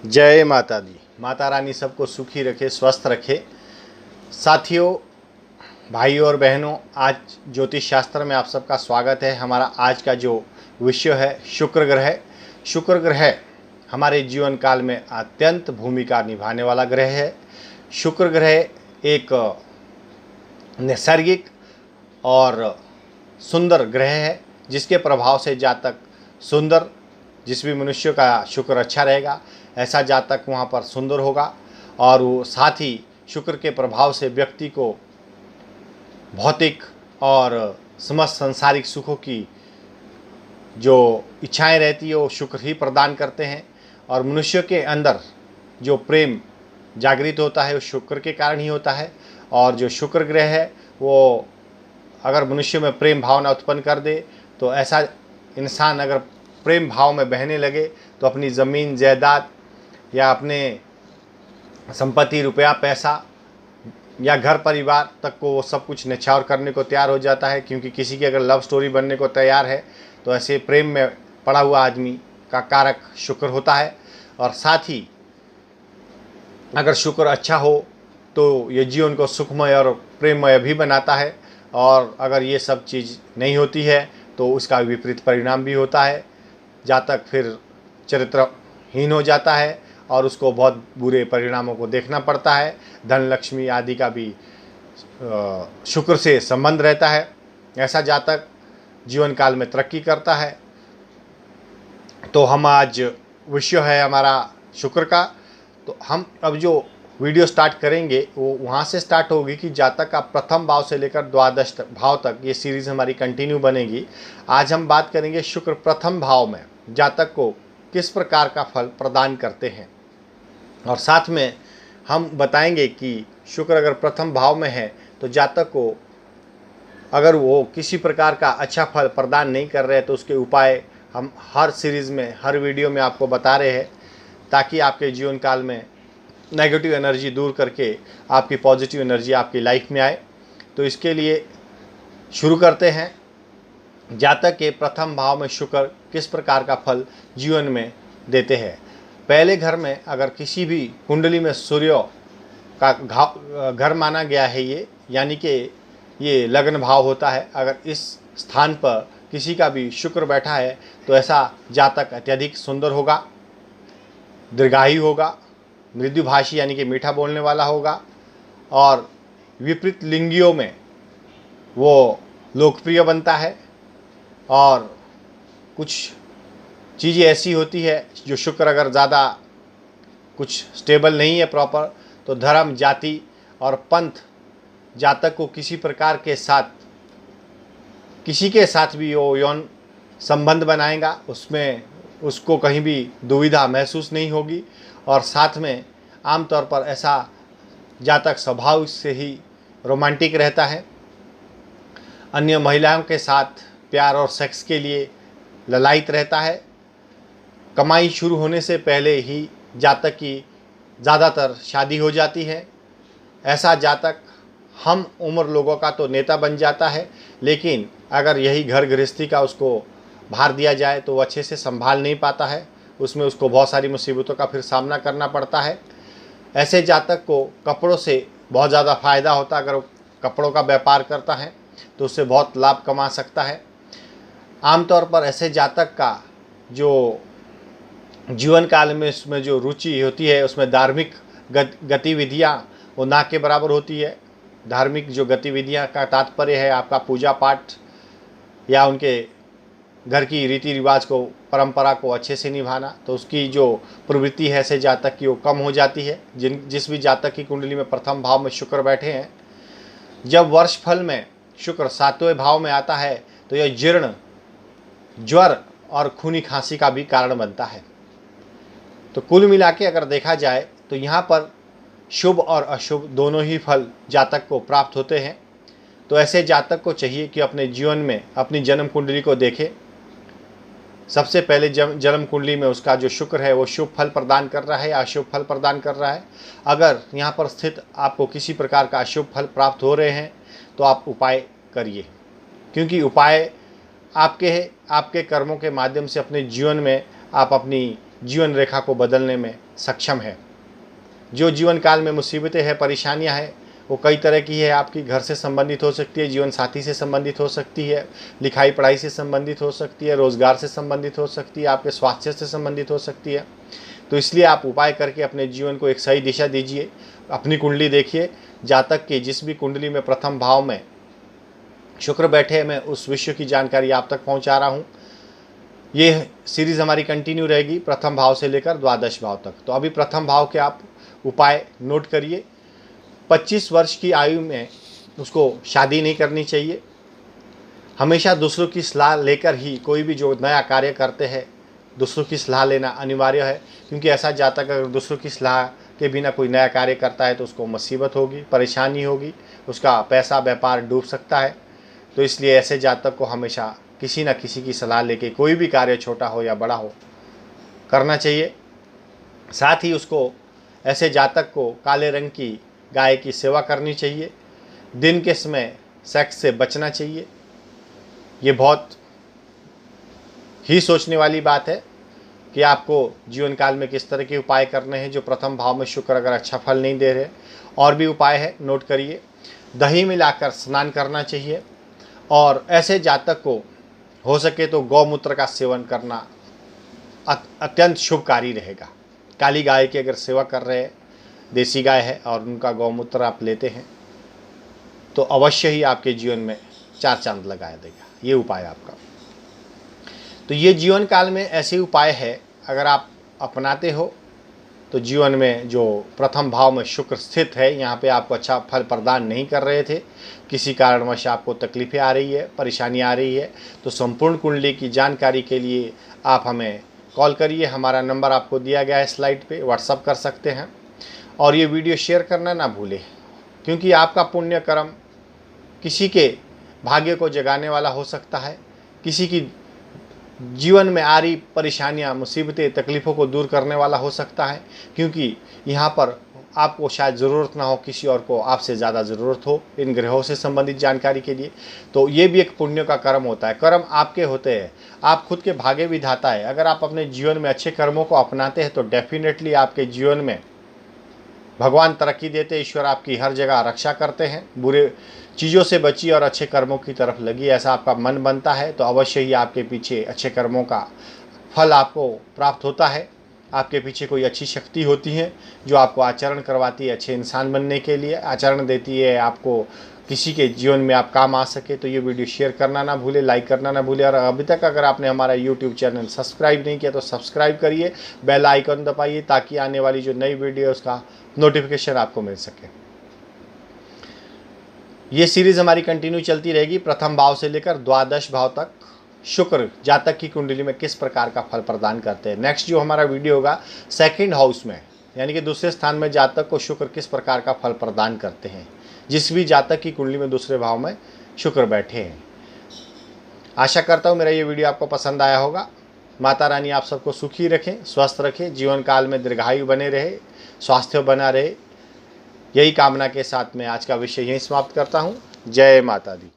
जय माता दी। माता रानी सबको सुखी रखे, स्वस्थ रखे। साथियों, भाइयों और बहनों, आज ज्योतिष शास्त्र में आप सबका स्वागत है। हमारा आज का जो विषय है शुक्र ग्रह। शुक्र ग्रह हमारे जीवन काल में अत्यंत भूमिका निभाने वाला ग्रह है। शुक्र ग्रह एक नैसर्गिक और सुंदर ग्रह है, जिसके प्रभाव से जातक सुंदर, जिस भी मनुष्य का शुक्र अच्छा रहेगा ऐसा जातक वहाँ पर सुंदर होगा। और वो साथ ही शुक्र के प्रभाव से व्यक्ति को भौतिक और समस्त संसारिक सुखों की जो इच्छाएं रहती है वो शुक्र ही प्रदान करते हैं। और मनुष्य के अंदर जो प्रेम जागृत होता है वो शुक्र के कारण ही होता है। और जो शुक्र ग्रह है वो अगर मनुष्य में प्रेम भावना उत्पन्न कर दे तो ऐसा इंसान अगर प्रेम भाव में बहने लगे तो अपनी ज़मीन जायदाद या अपने संपत्ति, रुपया, पैसा या घर परिवार तक को वो सब कुछ न्यौछावर करने को तैयार हो जाता है। क्योंकि किसी की अगर लव स्टोरी बनने को तैयार है तो ऐसे प्रेम में पड़ा हुआ आदमी का कारक शुक्र होता है। और साथ ही अगर शुक्र अच्छा हो तो ये जीवन को सुखमय और प्रेममय भी बनाता है। और अगर ये सब चीज़ नहीं होती है तो उसका विपरीत परिणाम भी होता है। जातक फिर चरित्रहीन हो जाता है और उसको बहुत बुरे परिणामों को देखना पड़ता है। धन, लक्ष्मी आदि का भी शुक्र से संबंध रहता है। ऐसा जातक जीवन काल में तरक्की करता है। तो हम आज विषय है हमारा शुक्र का। तो हम अब जो वीडियो स्टार्ट करेंगे वो वहाँ से स्टार्ट होगी कि जातक का प्रथम भाव से लेकर द्वादश भाव तक ये सीरीज़ हमारी कंटिन्यू बनेगी। आज हम बात करेंगे शुक्र प्रथम भाव में जातक को किस प्रकार का फल प्रदान करते हैं। और साथ में हम बताएंगे कि शुक्र अगर प्रथम भाव में है तो जातक को अगर वो किसी प्रकार का अच्छा फल प्रदान नहीं कर रहे तो उसके उपाय हम हर सीरीज़ में, हर वीडियो में आपको बता रहे हैं, ताकि आपके जीवन काल में नेगेटिव एनर्जी दूर करके आपकी पॉजिटिव एनर्जी आपकी लाइफ में आए। तो इसके लिए शुरू करते हैं। जातक के प्रथम भाव में शुक्र किस प्रकार का फल जीवन में देते हैं। पहले घर में अगर किसी भी कुंडली में सूर्य का घर माना गया है ये, यानी कि ये लग्न भाव होता है। अगर इस स्थान पर किसी का भी शुक्र बैठा है तो ऐसा जातक अत्यधिक सुंदर होगा, दीर्घायु होगा, मृदुभाषी यानी कि मीठा बोलने वाला होगा, और विपरीत लिंगियों में वो लोकप्रिय बनता है। और कुछ चीज़ें ऐसी होती है जो शुक्र अगर ज़्यादा कुछ स्टेबल नहीं है प्रॉपर, तो धर्म, जाति और पंथ जातक को किसी प्रकार के साथ, किसी के साथ भी वो यौन संबंध बनाएगा, उसमें उसको कहीं भी दुविधा महसूस नहीं होगी। और साथ में आमतौर पर ऐसा जातक स्वभाव से ही रोमांटिक रहता है। अन्य महिलाओं के साथ प्यार और सेक्स के लिए ललायित रहता है। कमाई शुरू होने से पहले ही जातक की ज़्यादातर शादी हो जाती है। ऐसा जातक हम उम्र लोगों का तो नेता बन जाता है, लेकिन अगर यही घर गृहस्थी का उसको भार दिया जाए तो वो अच्छे से संभाल नहीं पाता है। उसमें उसको बहुत सारी मुसीबतों का फिर सामना करना पड़ता है। ऐसे जातक को कपड़ों से बहुत ज़्यादा फ़ायदा होता है। अगर वो कपड़ों का व्यापार करता है तो उससे बहुत लाभ कमा सकता है। आमतौर पर ऐसे जातक का जो जीवन काल में उसमें जो रुचि होती है उसमें धार्मिक गतिविधियाँ वो ना के बराबर होती है। धार्मिक जो गतिविधियाँ का तात्पर्य है आपका पूजा पाठ या उनके घर की रीति रिवाज को, परंपरा को अच्छे से निभाना, तो उसकी जो प्रवृत्ति है ऐसे जातक की वो कम हो जाती है। जिस भी जातक की कुंडली में प्रथम भाव में शुक्र बैठे हैं, जब वर्ष फल में शुक्र 7वें भाव में आता है तो यह जीर्ण, ज्वर और खूनी खांसी का भी कारण बनता है। तो कुल मिला के अगर देखा जाए तो यहाँ पर शुभ और अशुभ दोनों ही फल जातक को प्राप्त होते हैं। तो ऐसे जातक को चाहिए कि अपने जीवन में अपनी जन्म कुंडली को देखे। सबसे पहले जन्म कुंडली में उसका जो शुक्र है वो शुभ फल प्रदान कर रहा है या अशुभ फल प्रदान कर रहा है। अगर यहाँ पर स्थित आपको किसी प्रकार का अशुभ फल प्राप्त हो रहे हैं तो आप उपाय करिए, क्योंकि उपाय आपके कर्मों के माध्यम से अपने जीवन में आप अपनी जीवन रेखा को बदलने में सक्षम है। जो जीवन काल में मुसीबतें हैं, परेशानियां हैं, वो कई तरह की है। आपकी घर से संबंधित हो सकती है, जीवन साथी से संबंधित हो सकती है, लिखाई पढ़ाई से संबंधित हो सकती है, रोजगार से संबंधित हो सकती है, आपके स्वास्थ्य से संबंधित हो सकती है। तो इसलिए आप उपाय करके अपने जीवन को एक सही दिशा दीजिए। अपनी कुंडली देखिए, जातक की जिस भी कुंडली में प्रथम भाव में शुक्र बैठे, मैं उस विषय की जानकारी आप तक पहुंचा रहा हूं। ये सीरीज़ हमारी कंटिन्यू रहेगी प्रथम भाव से लेकर द्वादश भाव तक। तो अभी प्रथम भाव के आप उपाय नोट करिए। 25 वर्ष की आयु में उसको शादी नहीं करनी चाहिए। हमेशा दूसरों की सलाह लेकर ही कोई भी जो नया कार्य करते हैं, दूसरों की सलाह लेना अनिवार्य है, क्योंकि ऐसा जातक अगर दूसरों की सलाह के बिना कोई नया कार्य करता है तो उसको मुसीबत होगी, परेशानी होगी, उसका पैसा व्यापार डूब सकता है। तो इसलिए ऐसे जातक को हमेशा किसी न किसी की सलाह लेके कोई भी कार्य छोटा हो या बड़ा हो करना चाहिए। साथ ही उसको ऐसे जातक को काले रंग की गाय की सेवा करनी चाहिए। दिन के समय सेक्स से बचना चाहिए। ये बहुत ही सोचने वाली बात है कि आपको जीवन काल में किस तरह के उपाय करने हैं। जो प्रथम भाव में शुक्र अगर अच्छा फल नहीं दे रहे, और भी उपाय है, नोट करिए। दही मिलाकर स्नान करना चाहिए, और ऐसे जातक को हो सके तो गौमूत्र का सेवन करना अत्यंत शुभकारी रहेगा। काली गाय की अगर सेवा कर रहे हैं, देसी गाय है और उनका गौमूत्र आप लेते हैं, तो अवश्य ही आपके जीवन में 4 चांद लगा देगा ये उपाय आपका। तो ये जीवन काल में ऐसे उपाय है, अगर आप अपनाते हो तो जीवन में जो प्रथम भाव में शुक्र स्थित है, यहाँ पे आपको अच्छा फल प्रदान नहीं कर रहे थे, किसी कारणवश आपको तकलीफ़ें आ रही है, परेशानी आ रही है, तो संपूर्ण कुंडली की जानकारी के लिए आप हमें कॉल करिए। हमारा नंबर आपको दिया गया है स्लाइड पे, व्हाट्सअप कर सकते हैं। और ये वीडियो शेयर करना ना भूलें, क्योंकि आपका पुण्य कर्म किसी के भाग्य को जगाने वाला हो सकता है, किसी की जीवन में आ रही परेशानियां, मुसीबतें, तकलीफ़ों को दूर करने वाला हो सकता है। क्योंकि यहाँ पर आपको शायद ज़रूरत ना हो, किसी और को आपसे ज़्यादा ज़रूरत हो इन ग्रहों से संबंधित जानकारी के लिए। तो ये भी एक पुण्य का कर्म होता है। कर्म आपके होते हैं, आप खुद के भाग्य विधाता है। अगर आप अपने जीवन में अच्छे कर्मों को अपनाते हैं तो डेफिनेटली आपके जीवन में भगवान तरक्की देते, ईश्वर आपकी हर जगह रक्षा करते हैं। बुरे चीज़ों से बची और अच्छे कर्मों की तरफ लगी, ऐसा आपका मन बनता है तो अवश्य ही आपके पीछे अच्छे कर्मों का फल आपको प्राप्त होता है। आपके पीछे कोई अच्छी शक्ति होती है जो आपको आचरण करवाती है, अच्छे इंसान बनने के लिए आचरण देती है, आपको किसी के जीवन में आप काम आ सके। तो ये वीडियो शेयर करना ना भूले, लाइक करना ना भूले। और अभी तक अगर आपने हमारा यूट्यूब चैनल सब्सक्राइब नहीं किया तो सब्सक्राइब करिए, बेल आइकन दबाइए, ताकि आने वाली जो नई वीडियो है उसका नोटिफिकेशन आपको मिल सके। ये सीरीज़ हमारी कंटिन्यू चलती रहेगी प्रथम भाव से लेकर द्वादश भाव तक शुक्र जातक की कुंडली में किस प्रकार का फल प्रदान करते हैं। नेक्स्ट जो हमारा वीडियो होगा सेकंड हाउस में, यानी कि दूसरे स्थान में जातक को शुक्र किस प्रकार का फल प्रदान करते हैं, जिस भी जातक की कुंडली में दूसरे भाव में शुक्र बैठे हैं। आशा करता हूँ मेरा ये वीडियो आपको पसंद आया होगा। माता रानी आप सबको सुखी रखें, स्वस्थ रखें, जीवन काल में दीर्घायु बने रहे, स्वास्थ्य बना रहे, यही कामना के साथ मैं आज का विषय यहीं समाप्त करता हूँ। जय माता दी।